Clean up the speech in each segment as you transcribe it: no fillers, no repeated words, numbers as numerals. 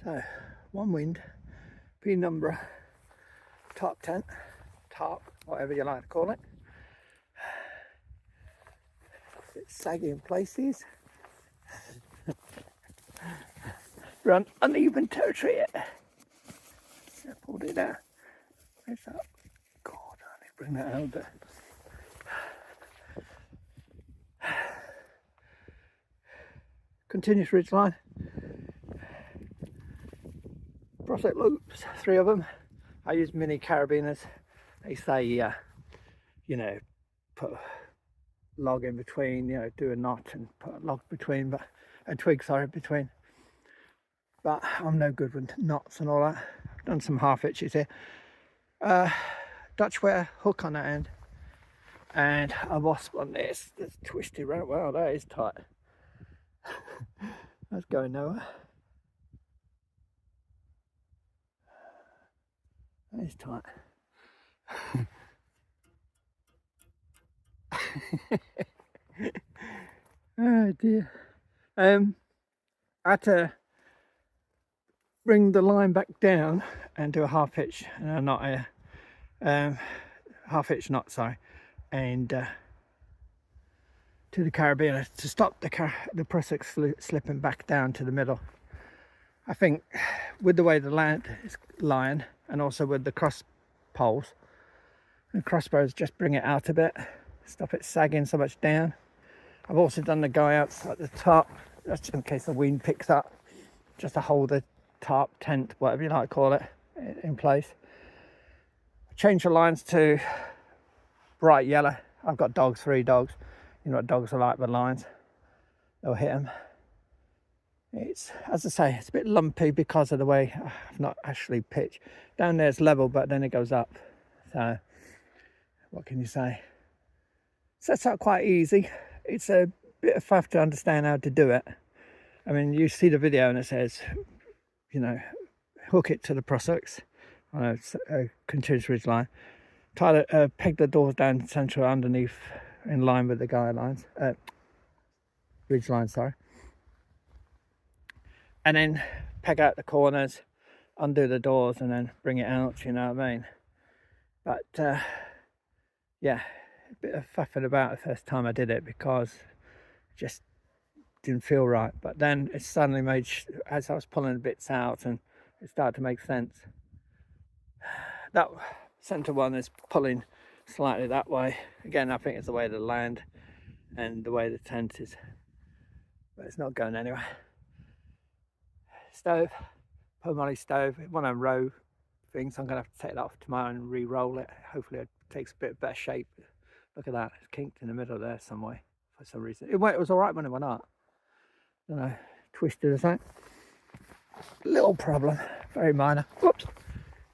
So, Onewind Penumbra tarp tent, tarp, whatever you like to call it. It's saggy in places. We're on uneven territory yet. So I pulled it out. Where's that? God, I need to bring that out there. Continuous ridge line. Prospect loops, 3 of them. I use mini carabiners. They say, you know, put a log in between, you know, do a knot and put a log between, but a twig, sorry, between. But I'm no good with knots and all that. I've done some half hitches here. Dutch wear hook on that end, and a wasp on this. That's twisted around. Wow, that is tight. That's going nowhere. That is tight. Oh dear. I had to bring the line back down and do a half hitch, not a half hitch knot, sorry, and to the carabiner to stop the prusik slipping back down to the middle. I think with the way the land is lying, and also with the cross poles and crossbows, just bring it out a bit, stop it sagging so much down. I've also done the guy outside at the top, just in case the wind picks up, just to hold the tarp, tent, whatever you like to call it, in place. Change the lines to bright yellow. I've got dogs, 3 dogs. You know what dogs are like with lines. They'll hit them. It's, as I say, it's a bit lumpy because of the way I've not actually pitched. Down there it's level, but then it goes up. So, what can you say? Sets out quite easy. It's a bit of faff to understand how to do it. I mean, you see the video and it says, you know, hook it to the prusiks on a continuous ridge line. Try to peg the doors down central underneath in line with the guidelines, ridge line, sorry. And then peg out the corners, undo the doors, and then bring it out, you know what I mean? But yeah, a bit of faffing about the first time I did it because it just didn't feel right. But then it suddenly made, as I was pulling the bits out, and it started to make sense. That centre one is pulling slightly that way. Again, I think it's the way the land and the way the tent is, but it's not going anywhere. Stove, Pomali stove, one of them row things. I'm going to have to take that off tomorrow and re-roll it. Hopefully it takes a bit better shape. Look at that, it's kinked in the middle there some way for some reason. It was all right when it went up. I don't know, twisted or something. Little problem, very minor. Whoops.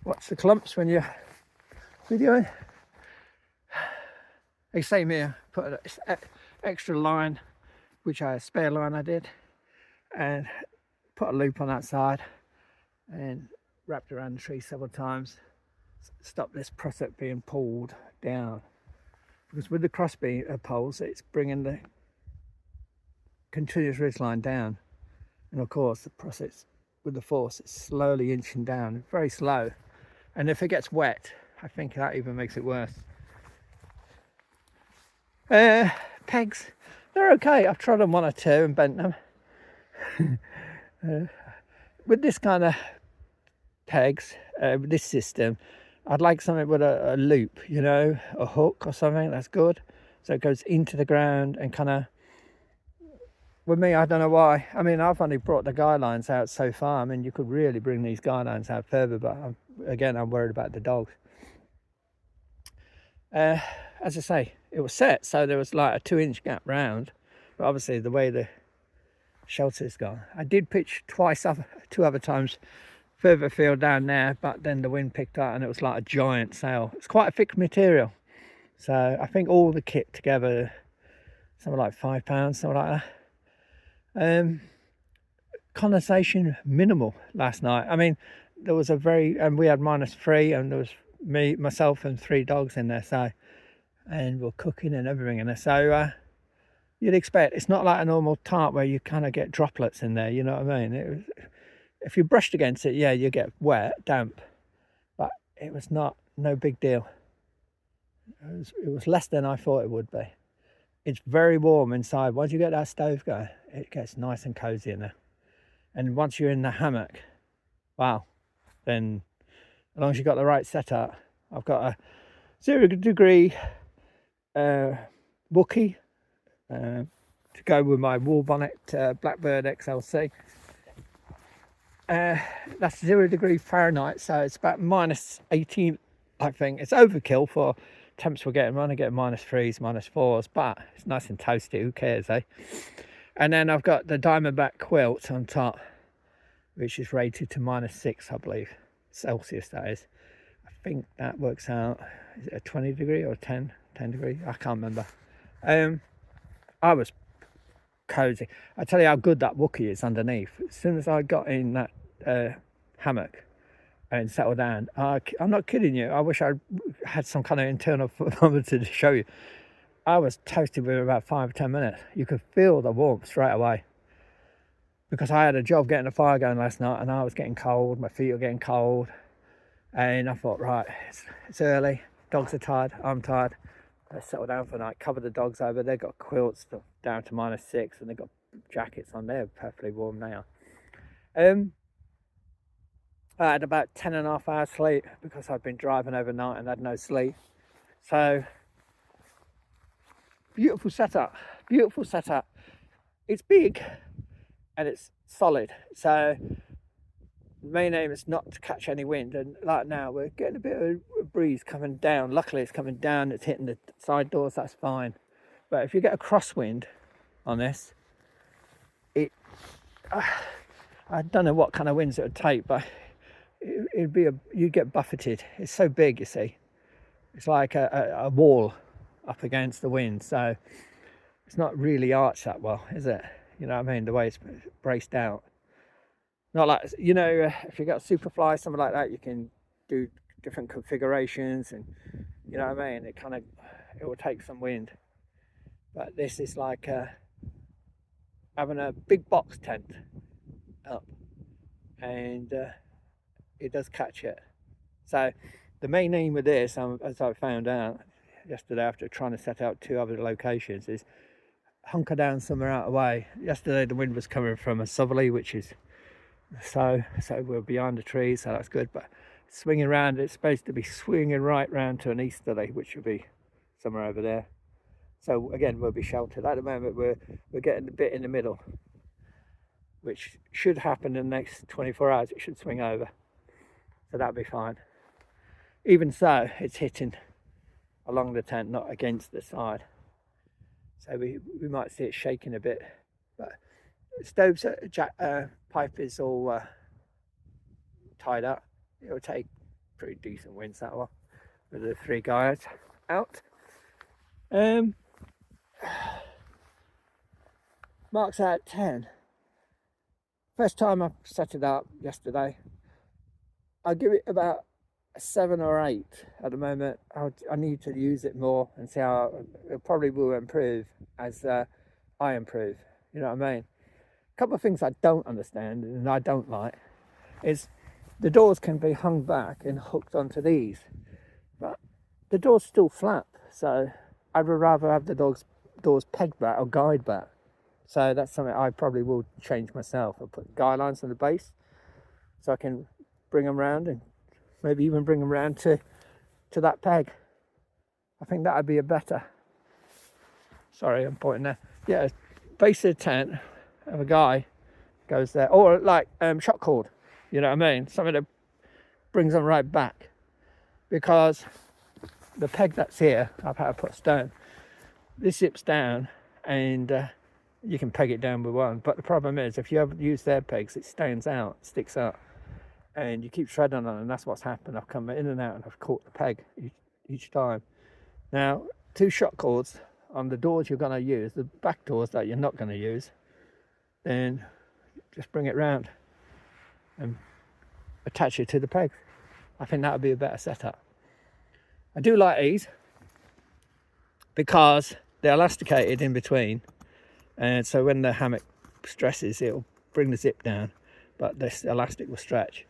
Watch the clumps when you're videoing. They same here, put an extra line, which a spare line I did, and put a loop on that side and wrapped around the tree several times. Stop this prusik being pulled down, because with the cross beam poles, it's bringing the continuous ridge line down, and of course the prusik with the force is slowly inching down, very slow. And if it gets wet, I think that even makes it worse. Pegs, they're okay. I've tried them 1 or 2 and bent them. With this kind of pegs, with this system, I'd like something with a loop, you know, a hook or something. That's good. So it goes into the ground and kind of, with me, I don't know why. I mean, I've only brought the guidelines out so far. I mean, you could really bring these guidelines out further, but I'm worried about the dogs. As I say, it was set, so there was like a 2-inch gap round, but obviously the way the shelter's gone, I did pitch 2 other times further afield down there, but then the wind picked up and it was like a giant sail. It's quite a thick material, so I think all the kit together, something like £5, something like that. Condensation minimal last night. I mean, there was and we had -3, and there was myself and 3 dogs in there, so, and we're cooking and everything in there, so you'd expect, it's not like a normal tarp where you kind of get droplets in there, you know what I mean? if you brushed against it, yeah, you get wet, damp, but it was no big deal. It was less than I thought it would be. It's very warm inside. Once you get that stove going, it gets nice and cozy in there. And once you're in the hammock, wow, then as long as you've got the right setup, I've got a 0 degree Wookie to go with my wool bonnet Blackbird XLC. That's 0 degree Fahrenheit, so it's about -18, I think. It's overkill for temps we're getting. We're only getting -3s, -4s, but it's nice and toasty. Who cares, eh? And then I've got the Diamondback quilt on top, which is rated to -6, I believe, Celsius that is. I think that works out, is it a 20 degree or 10 degree? I can't remember. I was cozy. I tell you how good that Wookie is underneath. As soon as I got in that hammock and settled down, I'm not kidding you, I wish I had some kind of internal thermometer to show you. I was toasted within about 5 or 10 minutes. You could feel the warmth straight away, because I had a job getting a fire going last night and I was getting cold, my feet were getting cold, and I thought, right, it's early, dogs are tired, I'm tired, let's settle down for the night. Cover the dogs over, they've got quilts down to -6 and they've got jackets on, they're perfectly warm now. I had about 10.5 hours sleep because I'd been driving overnight and had no sleep. So beautiful setup, beautiful setup. It's big and it's solid, so the main aim is not to catch any wind. And like now, we're getting a bit of a breeze coming down. Luckily it's coming down, it's hitting the side doors, that's fine. But if you get a crosswind on this, I don't know what kind of winds it would take, but it'd be you'd get buffeted. It's so big, you see, it's like a wall up against the wind, so it's not really arched that well, is it? You know what I mean, the way it's braced out. Not like, you know, if you got Superfly, something like that, you can do different configurations, and you know what I mean, it will take some wind. But this is like having a big box tent up, and it does catch it. So the main aim with this, as I found out yesterday after trying to set out 2 other locations, is hunker down somewhere out of the way. Yesterday the wind was coming from a southerly, which is so we're behind the trees, so that's good. But swinging around, it's supposed to be swinging right round to an easterly, which will be somewhere over there. So again, we'll be sheltered. At the moment we're getting a bit in the middle, which should happen in the next 24 hours. It should swing over, so that'll be fine. Even so, it's hitting along the tent, not against the side, so we might see it shaking a bit. But the stove's pipe is all tied up. It'll take pretty decent winds that one with the 3 guys out. Marks out 10. First time I set it up yesterday, I'll give it about a 7 or 8 at the moment. I need to use it more and see how it probably will improve as I improve. You know what I mean? A couple of things I don't understand and I don't like is the doors can be hung back and hooked onto these, but the doors still flap. So I would rather have the doors pegged back or guide back. So that's something I probably will change myself. I'll put guide lines on the base so I can bring them round, and maybe even bring them round to that peg. I think that would be a better. Sorry, I'm pointing there. Yeah, base of the tent, have a guy goes there, or like shot cord. You know what I mean? Something that brings them right back, because the peg that's here, I've had to put stone. This zips down, and you can peg it down with one. But the problem is, if you ever use their pegs, it stands out, sticks up, and you keep shredding on it, and that's what's happened. I've come in and out and I've caught the peg each time. Now, 2 shot cords on the doors you're going to use, the back doors that you're not going to use, then just bring it round and attach it to the peg. I think that would be a better setup. I do like these because they're elasticated in between, and so when the hammock stresses, it'll bring the zip down. but this elastic will stretch.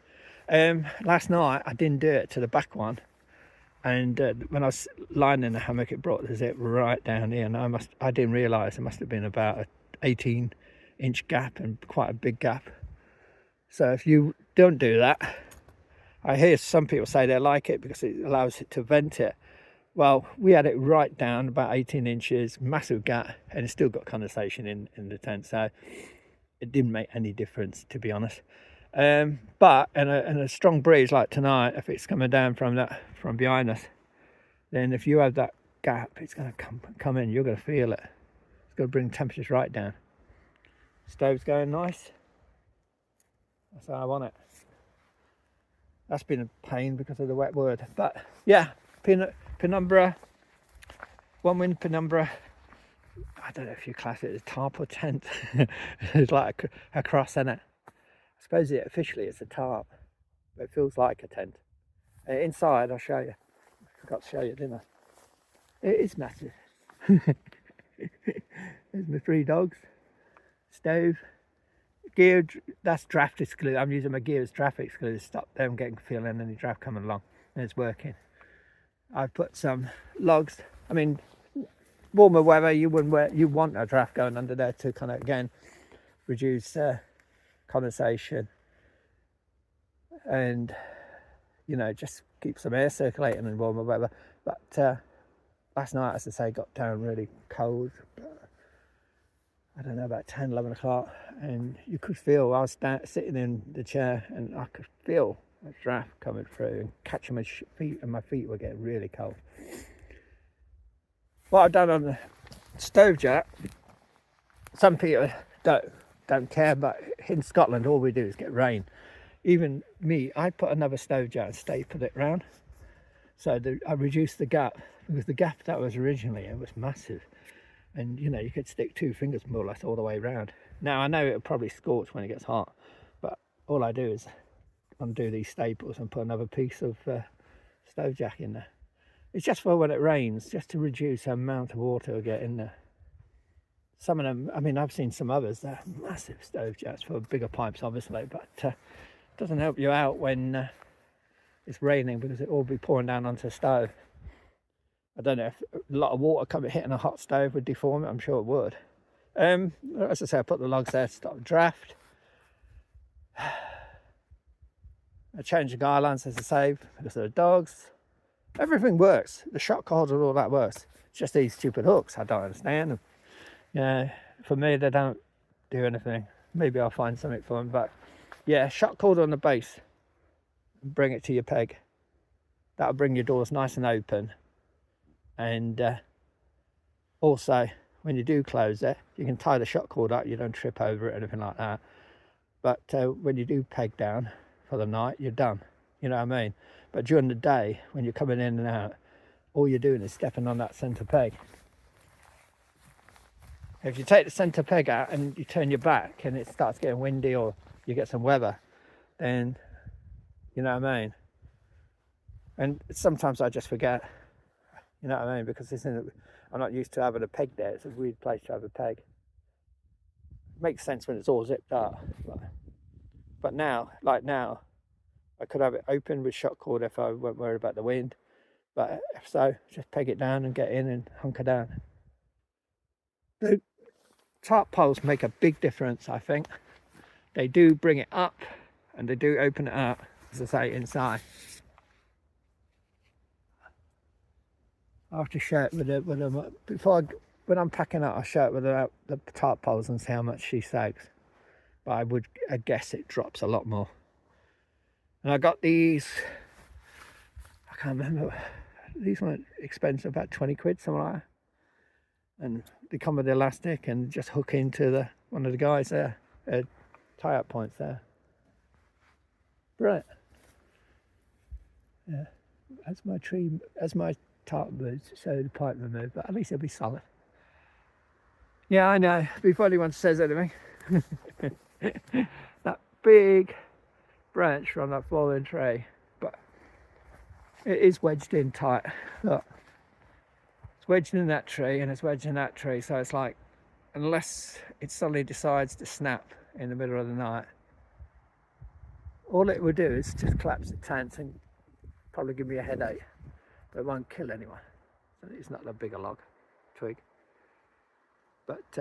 Last night I didn't do it to the back one, and when I was lying in the hammock, it brought the zip right down here, and I didn't realise it must have been about an 18-inch gap, and quite a big gap. So if you don't do that, I hear some people say they like it because it allows it to vent it. Well, we had it right down about 18 inches, massive gap, and it's still got condensation in the tent, so it didn't make any difference, to be honest. But in a strong breeze like tonight, if it's coming down from behind us, then if you have that gap, it's going to come in. You're going to feel it. It's going to bring temperatures right down. Stove's going nice. That's how I want it. That's been a pain because of the wet wood, but yeah, Penumbra, Onewind Penumbra. I don't know if you class it as tarp or tent. It's like a cross, isn't it? I suppose officially it's a tarp, but it feels like a tent. Inside, I'll show you. I forgot to show you, didn't I? It is massive. There's my 3 dogs. Stove. Gear, that's draft exclusive. I'm using my gear as draft exclusive to stop them feeling any draft coming along. And it's working. I've put some logs. I mean, warmer weather, you want a draft going under there to kind of, again, reduce condensation and, you know, just keep some air circulating in warmer weather. But last night, as I say, got down really cold. I don't know, about 10, 11 o'clock, and you could feel, I was sitting in the chair and I could feel a draft coming through and catching my feet, and my feet were getting really cold. What I've done on the stove jet, some people don't care, but in Scotland all we do is get rain. Even me, I put another stove jet and stapled it round, so I reduced the gap, because the gap that was originally, it was massive. And you know, you could stick 2 fingers more or less all the way around. Now I know it'll probably scorch when it gets hot, but all I do is undo these staples and put another piece of stove jack in there. It's just for when it rains, just to reduce the amount of water we get in there. Some of them, I mean, I've seen some others, they're massive stove jacks for bigger pipes obviously, but it doesn't help you out when it's raining, because it will be pouring down onto the stove. I don't know if a lot of water hitting a hot stove would deform it. I'm sure it would. As I say, I put the logs there to stop draft. I changed the guy lines, as I say, because of the dogs. Everything works. The shock holder and all that works. It's just these stupid hooks. I don't understand them. Yeah, for me, they don't do anything. Maybe I'll find something for them. But yeah, shock holder on the base. Bring it to your peg. That'll bring your doors nice and open. And also, when you do close it, you can tie the shock cord up. You don't trip over it or anything like that. But when you do peg down for the night, you're done. You know what I mean? But during the day, when you're coming in and out, all you're doing is stepping on that centre peg. If you take the centre peg out and you turn your back and it starts getting windy, or you get some weather, then you know what I mean? And sometimes I just forget. You know what I mean? Because I'm not used to having a peg there. It's a weird place to have a peg. It makes sense when it's all zipped up. But now, like now, I could have it open with shock cord if I weren't worried about the wind. But if so, just peg it down and get in and hunker down. The tarp poles make a big difference, I think. They do bring it up and they do open it up, as I say, inside. I have to show it with them when I'm packing up. I'll show it without the tarp poles and see how much she sags. But I guess it drops a lot more. And I got these, I can't remember, these weren't expensive, about 20 quid, something like that. And they come with the elastic and just hook into one of the guys there, tie-up points there. Brilliant. Yeah, as my tarp moves, so the pipe will move, but at least it'll be solid. Yeah, I know, before anyone says anything. That big branch from that fallen tree, but it is wedged in tight. Look, it's wedged in that tree and it's wedged in that tree, so it's like, unless it suddenly decides to snap in the middle of the night, all it will do is just collapse the tent and probably give me a headache, but it won't kill anyone. It's not that big a log, twig. But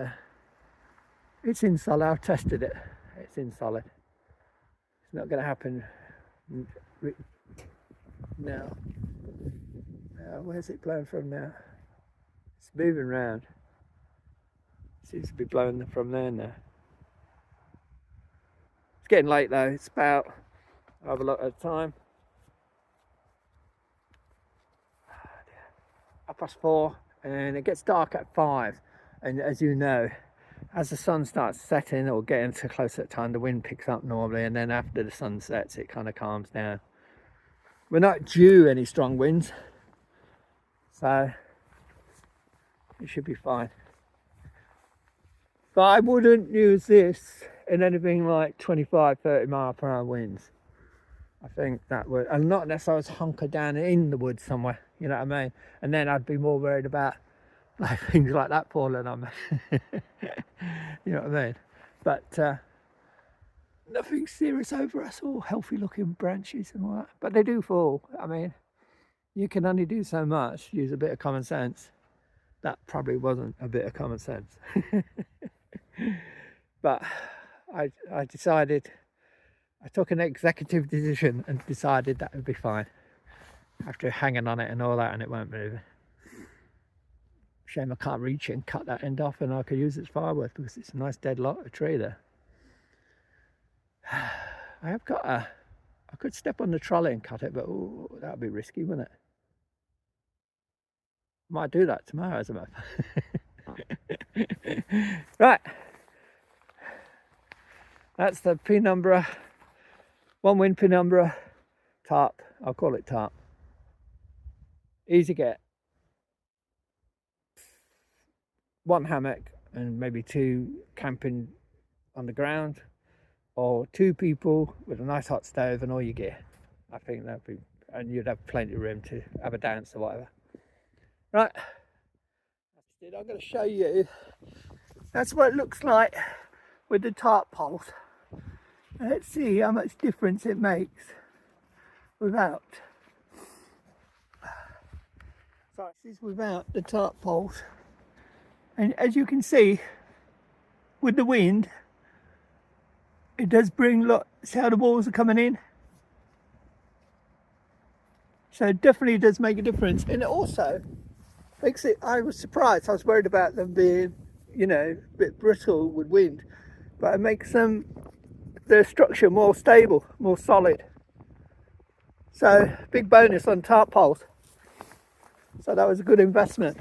it's in solid. I've tested it. It's in solid. It's not going to happen now. Where's it blowing from now? It's moving around. It seems to be blowing from there now. It's getting late though. It's about, I'll have a look at the time. 4:30, and it gets dark at 5. And as you know, as the sun starts setting or getting to closer time, the wind picks up normally, and then after the sun sets, it kind of calms down. We're not due any strong winds, so it should be fine. But I wouldn't use this in anything like 25-30 mile per hour winds. I think that would, and not unless I was hunkered down in the woods somewhere, you know what I mean? And then I'd be more worried about like things like that falling on me. You know what I mean? But nothing serious over us, all healthy looking branches and all that. But they do fall. I mean, you can only do so much. Use a bit of common sense. That probably wasn't a bit of common sense. But I decided, I took an executive decision and decided that would be fine. After hanging on it and all that, and it won't move. Shame I can't reach it and cut that end off, and I could use it as firewood because it's a nice dead lot of tree there. I have got I could step on the trolley and cut it, but ooh, that would be risky, wouldn't it? Might do that tomorrow as a matter. Right. That's the Penumbra, Onewind Penumbra tarp. I'll call it tarp. Easy get. 1 hammock and maybe 2 camping on the ground, or 2 people with a nice hot stove and all your gear. I think that'd be, and you'd have plenty of room to have a dance or whatever. Right, that's it. I'm going to show you. That's what it looks like with the tarp poles. Let's see how much difference it makes without. So this is without the tarp poles. And as you can see, with the wind, it does bring, look, see how the walls are coming in? So it definitely does make a difference. And it also makes it, I was surprised, I was worried about them being, you know, a bit brittle with wind. But it makes them, the structure more stable, more solid. So big bonus on tarp poles. So that was a good investment.